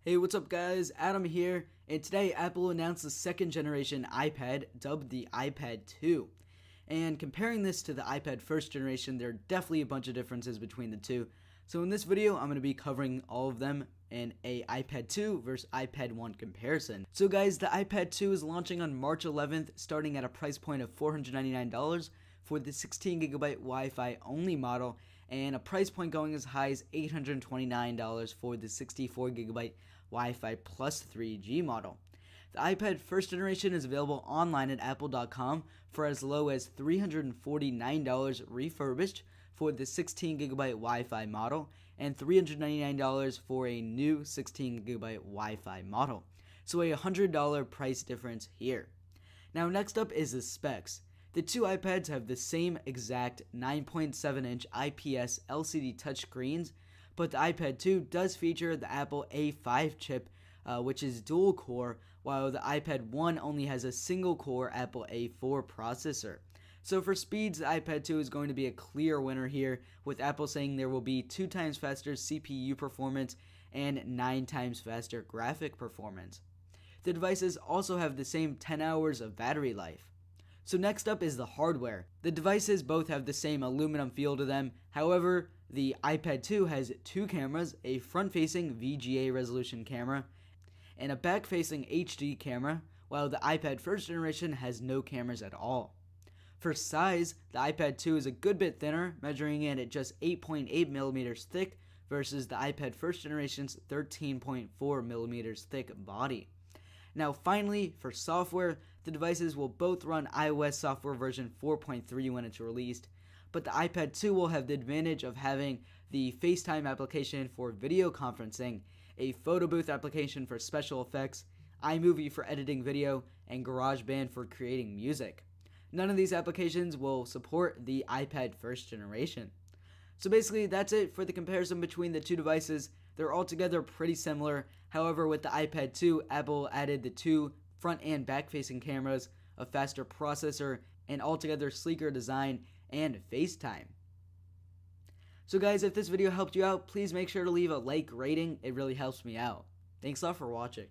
Hey, what's up guys? Adam here, and today Apple announced the second generation iPad, dubbed the iPad 2. And comparing this to the iPad first generation, there are definitely a bunch of differences between the two. So in this video, I'm going to be covering all of them in a iPad 2 versus iPad 1 comparison. So guys, the iPad 2 is launching on March 11th, starting at a price point of $499 for the 16GB Wi-Fi only model, and a price point going as high as $829 for the 64GB Wi-Fi plus 3G model. The iPad first generation is available online at apple.com for as low as $349 refurbished for the 16GB Wi-Fi model and $399 for a new 16GB Wi-Fi model. So a $100 price difference here. Now next up is the specs. The two iPads have the same exact 9.7-inch IPS LCD touchscreens, but the iPad 2 does feature the Apple A5 chip, which is dual core, while the iPad 1 only has a single core Apple A4 processor. So for speeds, the iPad 2 is going to be a clear winner here, with Apple saying there will be 2 times faster CPU performance and 9 times faster graphic performance. The devices also have the same 10 hours of battery life. So next up is the hardware. The devices both have the same aluminum feel to them. However, the iPad 2 has 2 cameras, a front-facing VGA resolution camera and a back-facing HD camera, while the iPad first generation has no cameras at all. For size, the iPad 2 is a good bit thinner, measuring in at just 8.8 millimeters thick versus the iPad first generation's 13.4 millimeters thick body. Now finally, for software, the devices will both run iOS software version 4.3 when it's released, but the iPad 2 will have the advantage of having the FaceTime application for video conferencing, a photo booth application for special effects, iMovie for editing video, and GarageBand for creating music. None of these applications will support the iPad first generation. So basically, that's it for the comparison between the two devices. They're altogether pretty similar. However, with the iPad 2, Apple added the 2 front and back facing cameras, a faster processor, an altogether sleeker design, and FaceTime. So guys, if this video helped you out, please make sure to leave a like rating. It really helps me out. Thanks a lot for watching.